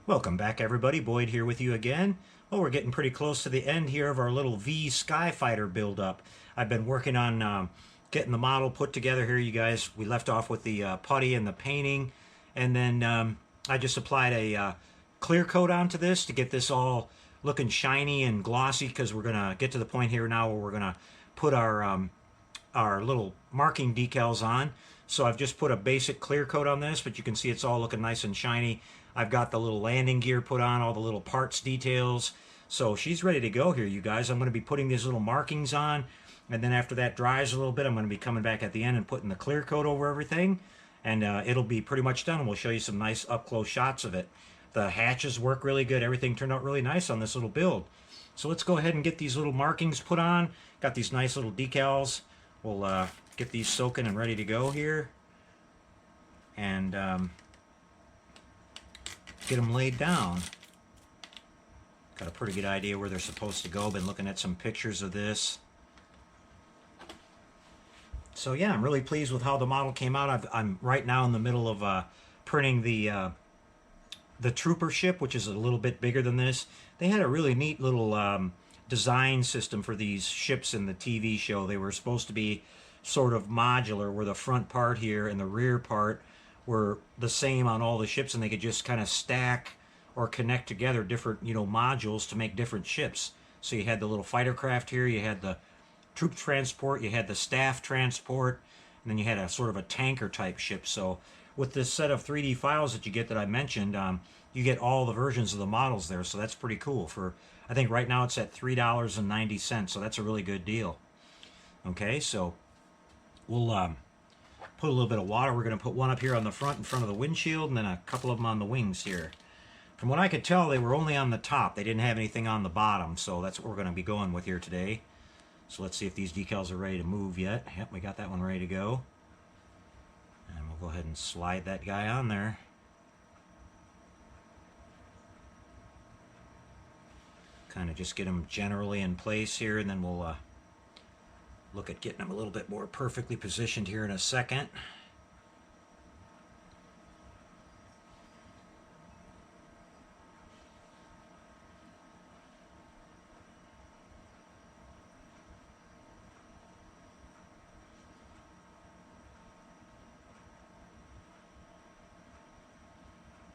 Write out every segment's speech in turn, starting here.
Welcome back, everybody. Boyd here with you again. Well, we're getting pretty close to the end here of our little V Skyfighter build-up. I've been working on getting the model put together here, you guys. We left off with the putty and the painting, and then I just applied a clear coat onto this to get this all looking shiny and glossy, because we're going to get to the point here now where we're going to put our little marking decals on. So I've just put a basic clear coat on this, but you can see it's all looking nice and shiny. I've got the little landing gear put on, all the little parts details. So she's ready to go here, you guys. I'm going to be putting these little markings on, and then after that dries a little bit, I'm going to be coming back at the end and putting the clear coat over everything, and it'll be pretty much done. We'll show you some nice up-close shots of it. The hatches work really good. Everything turned out really nice on this little build. So let's go ahead and get these little markings put on. Got these nice little decals. We'll get these soaking and ready to go here, and get them laid down. Got a pretty good idea where they're supposed to go. Been looking at some pictures of this. So yeah, I'm really pleased with how the model came out. I'm right now in the middle of printing the trooper ship, which is a little bit bigger than this. They had a really neat little design system for these ships in the TV show. They were supposed to be sort of modular, where the front part here and the rear part were the same on all the ships, and they could just kind of stack or connect together different, modules to make different ships. So you had the little fighter craft here, you had the troop transport, you had the staff transport, and then you had a sort of a tanker type ship. So with this set of 3D files that you get that I mentioned, you get all the versions of the models there. So that's pretty cool. For, I think right now it's at $3.90, so that's a really good deal. Okay, so we'll put a little bit of water. We're going to put one up here on the front in front of the windshield, and then a couple of them on the wings here. From what I could tell, they were only on the top. They didn't have anything on the bottom, so that's what we're going to be going with here today. So let's see if these decals are ready to move yet. Yep, we got that one ready to go. And we'll go ahead and slide that guy on there. Kind of just get them generally in place here, and then we'll look at getting them a little bit more perfectly positioned here in a second.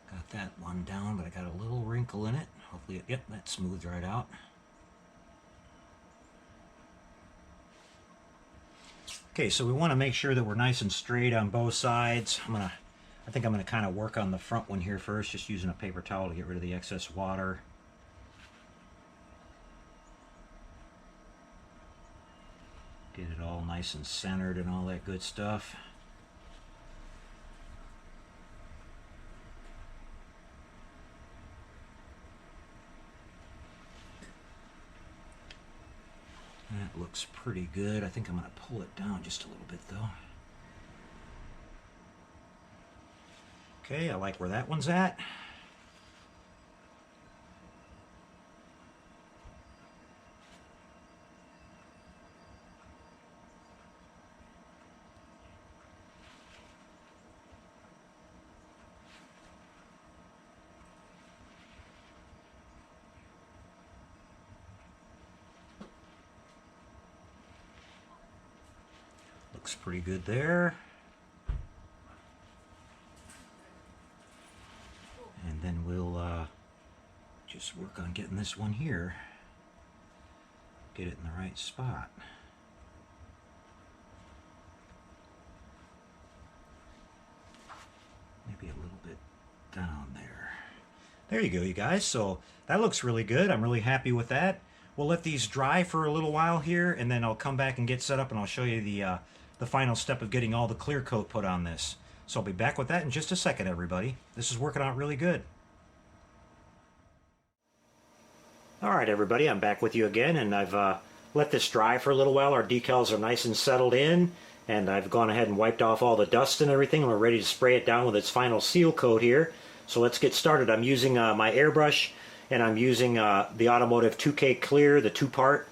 Got that one down, but I got a little wrinkle in it. Hopefully, yep, that smoothed right out. Okay, so we want to make sure that we're nice and straight on both sides. I think I'm gonna kind of work on the front one here first, just using a paper towel to get rid of the excess water. Get it all nice and centered and all that good stuff. That looks pretty good. I think I'm going to pull it down just a little bit though. Okay, I like where that one's at. Looks pretty good there. And then we'll just work on getting this one here. Get it in the right spot. Maybe a little bit down there. There you go, you guys. So that looks really good. I'm really happy with that. We'll let these dry for a little while here, and then I'll come back and get set up, and I'll show you the final step of getting all the clear coat put on this. So I'll be back with that in just a second, everybody. This is working out really good. Alright, everybody, I'm back with you again, and I've let this dry for a little while. Our decals are nice and settled in, and I've gone ahead and wiped off all the dust and everything, and we're ready to spray it down with its final seal coat here. So let's get started. I'm using my airbrush, and I'm using the Automotive 2K Clear, the two-part,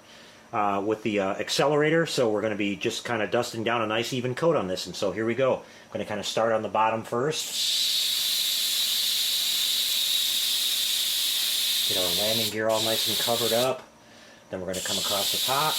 with the accelerator. So we're going to be just kind of dusting down a nice even coat on this. And so here we go. I'm going to kind of start on the bottom first. Get our landing gear all nice and covered up. Then we're going to come across the top.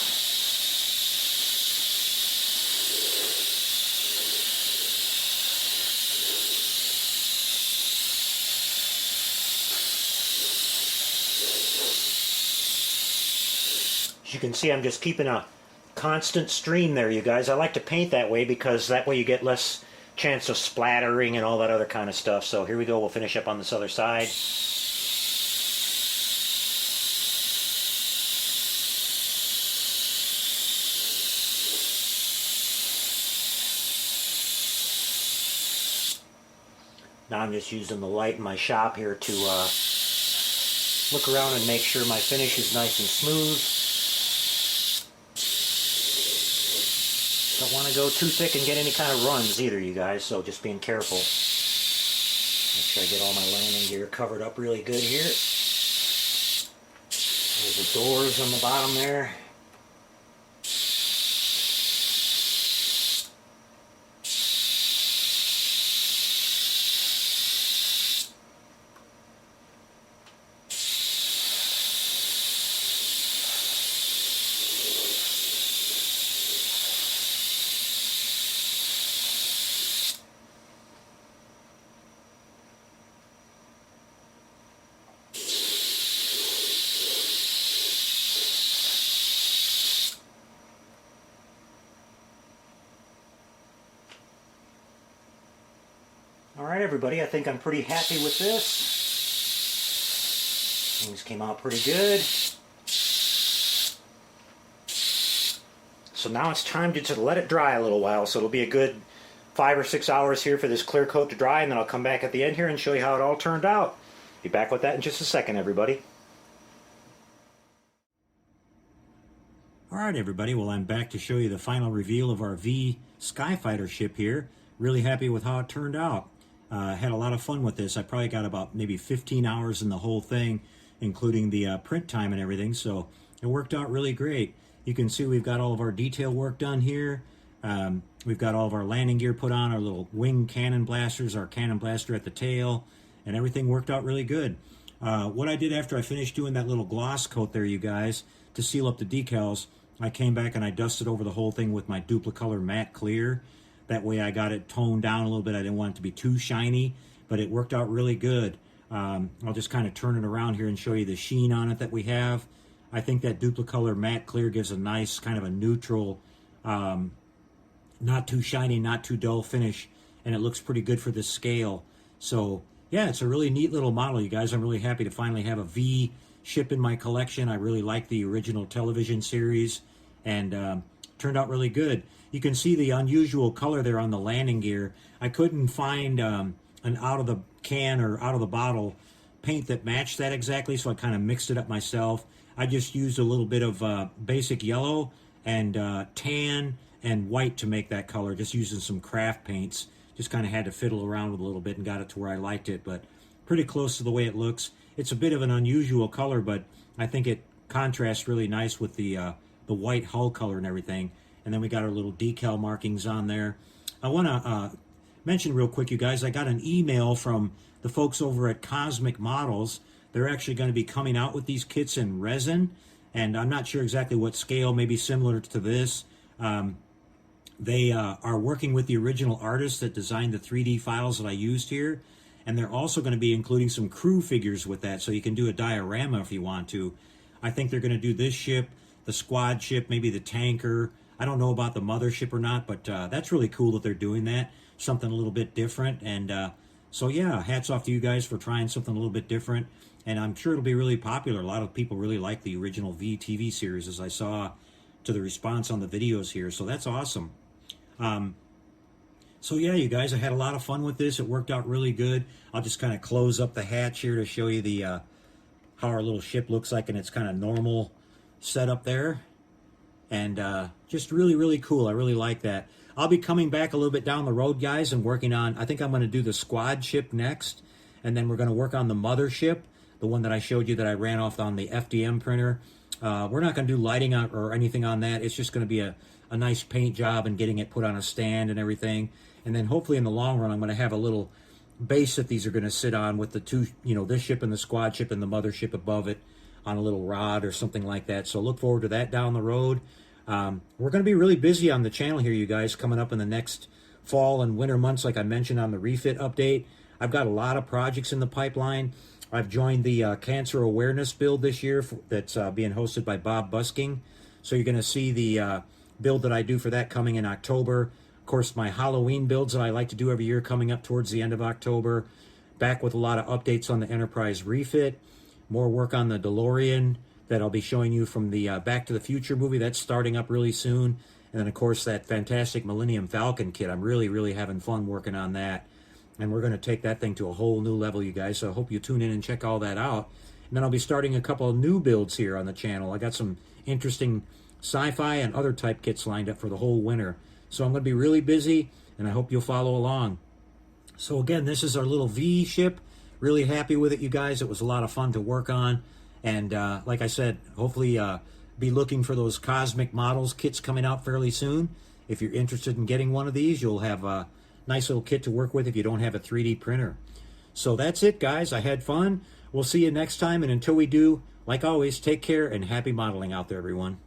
As you can see, I'm just keeping a constant stream there, you guys. I like to paint that way because that way you get less chance of splattering and all that other kind of stuff. So here we go. We'll finish up on this other side. Now I'm just using the light in my shop here to look around and make sure my finish is nice and smooth. Don't want to go too thick and get any kind of runs either, you guys, so just being careful. Make sure I get all my landing gear covered up really good here. There's the doors on the bottom there. Alright everybody, I think I'm pretty happy with this. Things came out pretty good. So now it's time to let it dry a little while, so it'll be a good 5 or 6 hours here for this clear coat to dry, and then I'll come back at the end here and show you how it all turned out. Be back with that in just a second, everybody. Alright everybody, well I'm back to show you the final reveal of our V Skyfighter ship here. Really happy with how it turned out. Had a lot of fun with this. I probably got about maybe 15 hours in the whole thing, including the print time and everything, so it worked out really great. You can see we've got all of our detail work done here. We've got all of our landing gear put on, our little wing cannon blasters, our cannon blaster at the tail, and everything worked out really good. What I did after I finished doing that little gloss coat there, you guys, to seal up the decals, I came back and I dusted over the whole thing with my Duplicolor matte clear. That way I got it toned down a little bit. I didn't want it to be too shiny, but it worked out really good. I'll just kind of turn it around here and show you the sheen on it that we have. I think that Duplicolor matte clear gives a nice kind of a neutral, not too shiny, not too dull finish, and it looks pretty good for this scale. So yeah, it's a really neat little model, you guys. I'm really happy to finally have a V ship in my collection. I really like the original television series, and turned out really good. You can see the unusual color there on the landing gear. I couldn't find an out of the can or out of the bottle paint that matched that exactly, so I kind of mixed it up myself. I just used a little bit of basic yellow and tan and white to make that color, just using some craft paints. Just kind of had to fiddle around with it a little bit and got it to where I liked it, but pretty close to the way it looks. It's a bit of an unusual color, but I think it contrasts really nice with the white hull color and everything. And then we got our little decal markings on there. I want to mention real quick, you guys, I got an email from the folks over at Cosmic Models. They're actually going to be coming out with these kits in resin, and I'm not sure exactly what scale, maybe similar to this. They are working with the original artists that designed the 3D files that I used here, and they're also going to be including some crew figures with that, so you can do a diorama if you want to. I think they're going to do this ship, the squad ship, maybe the tanker. I don't know about the mothership or not, but that's really cool that they're doing that. Something a little bit different. And so, yeah, hats off to you guys for trying something a little bit different. And I'm sure it'll be really popular. A lot of people really like the original V TV series, as I saw to the response on the videos here. So that's awesome. So, yeah, you guys, I had a lot of fun with this. It worked out really good. I'll just kind of close up the hatch here to show you the how our little ship looks like in its kind of normal setup there. And just really, really cool. I really like that. I'll be coming back a little bit down the road, guys, and working on, I think I'm going to do the squad ship next. And then we're going to work on the mothership, the one that I showed you that I ran off on the FDM printer. We're not going to do lighting on, or anything on that. It's just going to be a nice paint job and getting it put on a stand and everything. And then hopefully in the long run, I'm going to have a little base that these are going to sit on with the two, this ship and the squad ship and the mothership above it on a little rod or something like that. So look forward to that down the road. We're going to be really busy on the channel here, you guys, coming up in the next fall and winter months, like I mentioned on the refit update. I've got a lot of projects in the pipeline. I've joined the cancer awareness build this year that's being hosted by Bob Busking. So you're going to see the build that I do for that coming in October. Of course, my Halloween builds that I like to do every year coming up towards the end of October. Back with a lot of updates on the Enterprise refit. More work on the DeLorean that I'll be showing you from the Back to the Future movie. That's starting up really soon. And then, of course, that fantastic Millennium Falcon kit. I'm really, really having fun working on that. And we're going to take that thing to a whole new level, you guys. So I hope you tune in and check all that out. And then I'll be starting a couple of new builds here on the channel. I got some interesting sci-fi and other type kits lined up for the whole winter. So I'm going to be really busy, and I hope you'll follow along. So again, this is our little V ship. Really happy with it, you guys. It was a lot of fun to work on. And like I said, hopefully be looking for those Cosmic Models kits coming out fairly soon. If you're interested in getting one of these, you'll have a nice little kit to work with if you don't have a 3D printer. So that's it, guys. I had fun. We'll see you next time. And until we do, like always, take care and happy modeling out there, everyone.